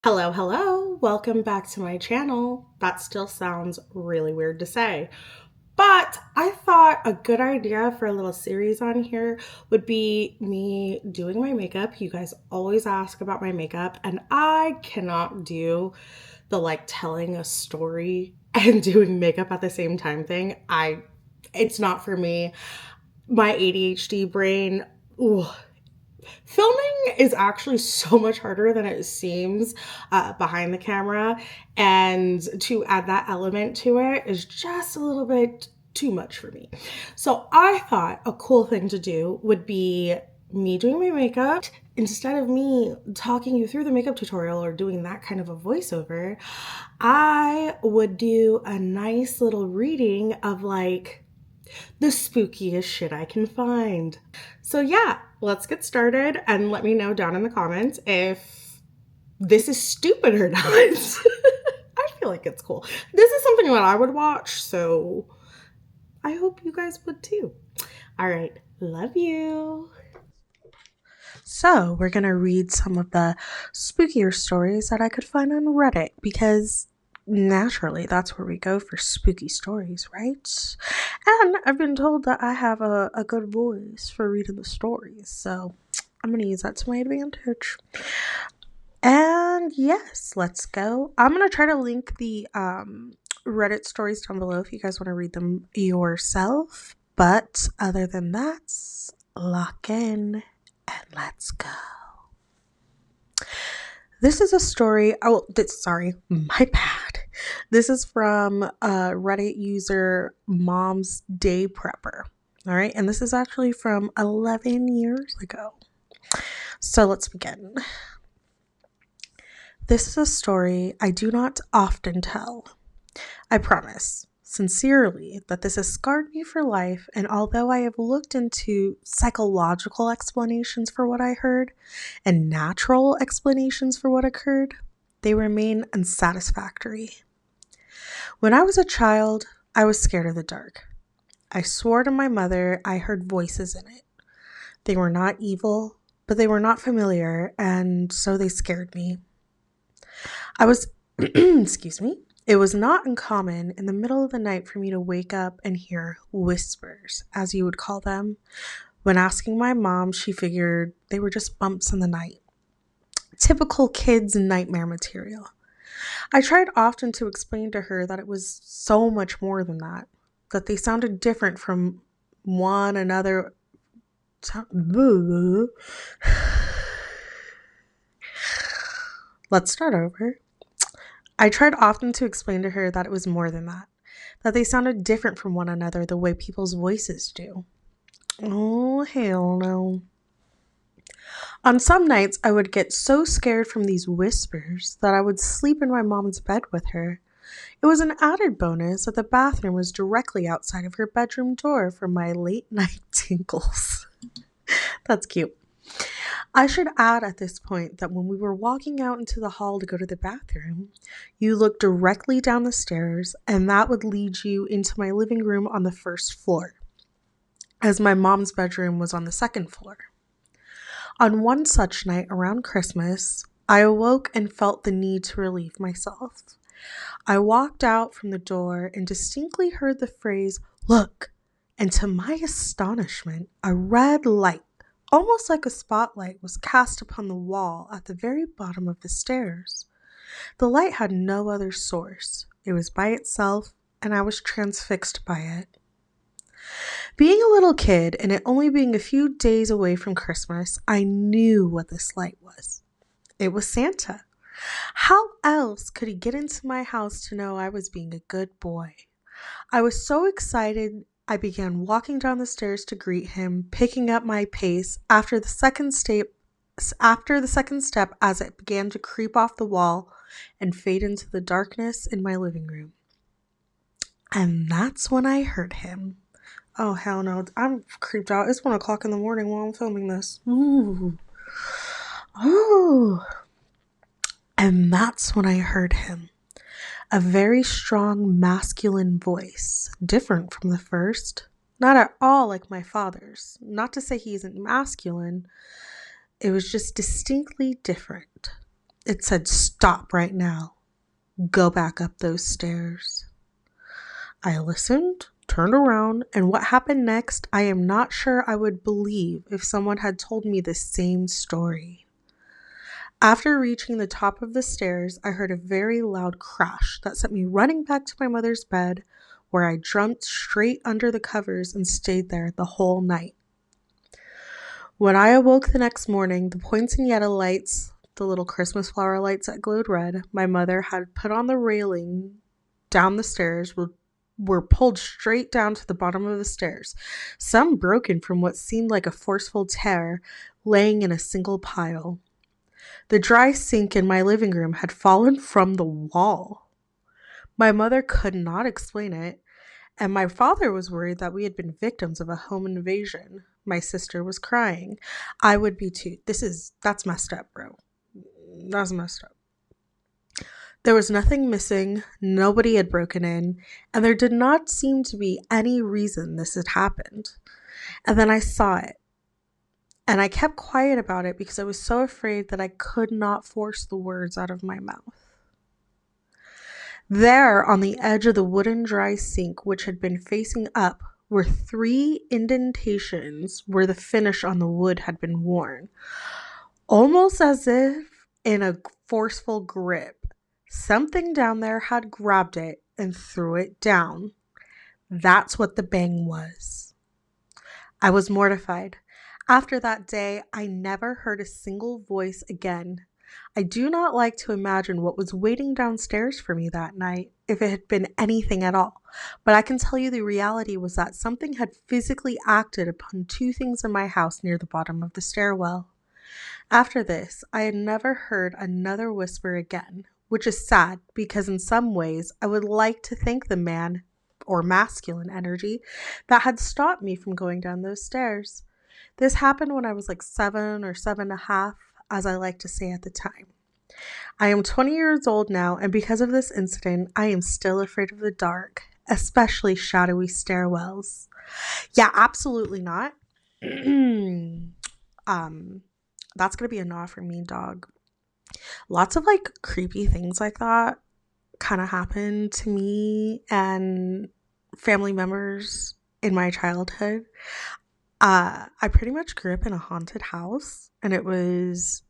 Hello, hello. Welcome back to my channel. That still sounds really weird to say, but I thought a good idea for a little series on here would be me doing my makeup. You guys always ask about my makeup, and I cannot do the telling a story and doing makeup at the same time thing. It's not for me. My ADHD brain, ooh, filming is actually so much harder than it seems behind the camera, and to add that element to it is just a little bit too much for me. So I thought a cool thing to do would be me doing my makeup. Instead of me talking you through the makeup tutorial or doing that kind of a voiceover, I would do a nice little reading of the spookiest shit I can find. So yeah, let's get started and let me know down in the comments if this is stupid or not. I feel like it's cool. This is something that I would watch, so I hope you guys would too. All right, love you. So we're gonna read some of the spookier stories that I could find on Reddit because naturally that's where we go for spooky stories, right? And I've been told that I have a good voice for reading the stories, so I'm gonna use that to my advantage. And yes, let's go. I'm gonna try to link the Reddit stories down below if you guys want to read them yourself. But other than that, lock in and let's go. This is a story. Sorry, my bad. This is from Reddit user Mom's Day Prepper. All right, and this is actually from 11 years ago. So let's begin. This is a story I do not often tell. I promise, sincerely, that this has scarred me for life, and although I have looked into psychological explanations for what I heard and natural explanations for what occurred, they remain unsatisfactory. When I was a child, I was scared of the dark. I swore to my mother I heard voices in it. They were not evil, but they were not familiar, and so they scared me. Excuse me. It was not uncommon in the middle of the night for me to wake up and hear whispers, as you would call them. When asking my mom, she figured they were just bumps in the night. Typical kids' nightmare material. I tried often to explain to her that it was so much more than that they sounded different from one another. Let's start over. I tried often to explain to her that it was more than that they sounded different from one another the way people's voices do. Oh, hell no. On some nights, I would get so scared from these whispers that I would sleep in my mom's bed with her. It was an added bonus that the bathroom was directly outside of her bedroom door for my late night tinkles. That's cute. I should add at this point that when we were walking out into the hall to go to the bathroom, you looked directly down the stairs, and that would lead you into my living room on the first floor, as my mom's bedroom was on the second floor. On one such night around Christmas, I awoke and felt the need to relieve myself. I walked out from the door and distinctly heard the phrase, "Look," and to my astonishment, a red light, almost like a spotlight, was cast upon the wall at the very bottom of the stairs. The light had no other source. It was by itself, and I was transfixed by it. Being a little kid, and it only being a few days away from Christmas, I knew what this light was. It was Santa. How else could he get into my house to know I was being a good boy? I was so excited, I began walking down the stairs to greet him, picking up my pace after the second step as it began to creep off the wall and fade into the darkness in my living room. And that's when I heard him. Oh, hell no. I'm creeped out. It's 1 o'clock in the morning while I'm filming this. Ooh. Oh. And that's when I heard him. A very strong masculine voice, different from the first. Not at all like my father's. Not to say he isn't masculine. It was just distinctly different. It said, "Stop right now. Go back up those stairs." I listened, turned around, and what happened next, I am not sure I would believe if someone had told me the same story. After reaching the top of the stairs, I heard a very loud crash that sent me running back to my mother's bed, where I jumped straight under the covers and stayed there the whole night. When I awoke the next morning, the poinsettia lights, the little Christmas flower lights that glowed red, my mother had put on the railing down the stairs were pulled straight down to the bottom of the stairs, some broken from what seemed like a forceful tear, laying in a single pile. The dry sink in my living room had fallen from the wall. My mother could not explain it, and my father was worried that we had been victims of a home invasion. My sister was crying. I would be too. That's messed up, bro. That's messed up. There was nothing missing, nobody had broken in, and there did not seem to be any reason this had happened. And then I saw it. And I kept quiet about it because I was so afraid that I could not force the words out of my mouth. There, on the edge of the wooden dry sink, which had been facing up, were 3 indentations where the finish on the wood had been worn. Almost as if in a forceful grip. Something down there had grabbed it and threw it down. That's what the bang was. I was mortified. After that day, I never heard a single voice again. I do not like to imagine what was waiting downstairs for me that night, if it had been anything at all. But I can tell you the reality was that something had physically acted upon 2 things in my house near the bottom of the stairwell. After this, I had never heard another whisper again, which is sad because in some ways I would like to thank the man or masculine energy that had stopped me from going down those stairs. This happened when I was like 7 or 7.5, as I like to say at the time. I am 20 years old now, and because of this incident, I am still afraid of the dark, especially shadowy stairwells. Yeah, absolutely not. That's gonna be a no for me, dog. Lots of like creepy things like that kind of happened to me and family members in my childhood. I pretty much grew up in a haunted house, and it was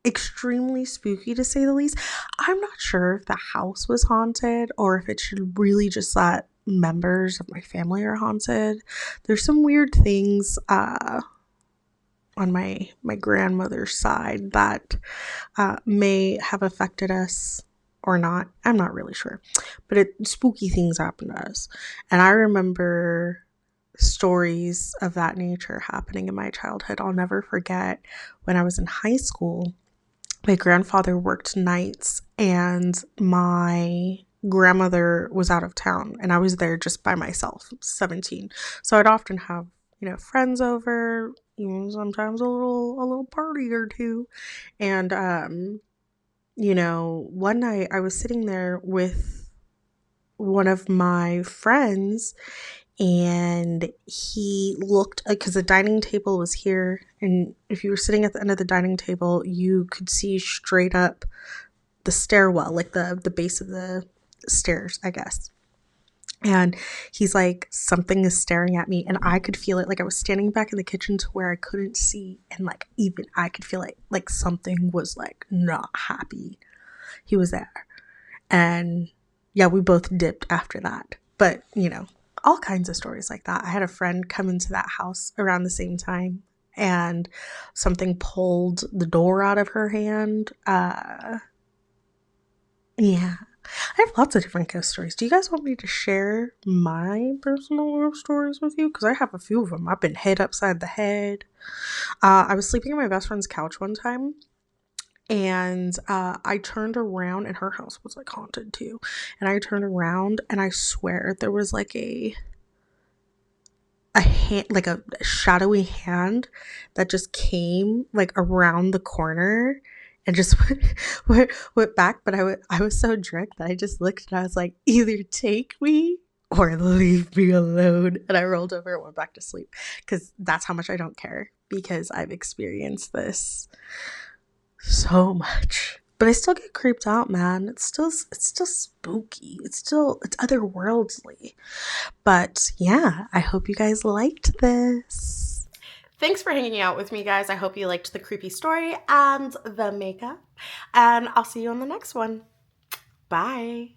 extremely spooky to say the least. I'm not sure if the house was haunted or if it should really just that members of my family are haunted. There's some weird things on my grandmother's side that may have affected us or not. I'm not really sure, but spooky things happen to us. And I remember stories of that nature happening in my childhood. I'll never forget when I was in high school, my grandfather worked nights and my grandmother was out of town and I was there just by myself, 17. So I'd often have, friends over, sometimes a little party or two. And one night I was sitting there with one of my friends, and he looked, because the dining table was here, and if you were sitting at the end of the dining table, you could see straight up the stairwell, like the base of the stairs, I guess. And he's like, something is staring at me, and I could feel it. Like I was standing back in the kitchen to where I couldn't see, and like even I could feel it, like something was like not happy. He was there. And yeah, we both dipped after that. But, all kinds of stories like that. I had a friend come into that house around the same time, and something pulled the door out of her hand. Yeah. I have lots of different ghost stories. Do you guys want me to share my personal ghost stories with you? Because I have a few of them. I've been hit upside the head. I was sleeping on my best friend's couch one time, and I turned around, and her house was like haunted too. And I turned around, and I swear there was like a hand, like a shadowy hand that just came like around the corner and just went back. But I was so drunk that I just looked and I was like, either take me or leave me alone. And I rolled over and went back to sleep because that's how much I don't care, because I've experienced this so much. but I still get creeped out, man. It's still spooky. It's otherworldly. But yeah, I hope you guys liked this. Thanks for hanging out with me, guys. I hope you liked the creepy story and the makeup. And I'll see you on the next one. Bye.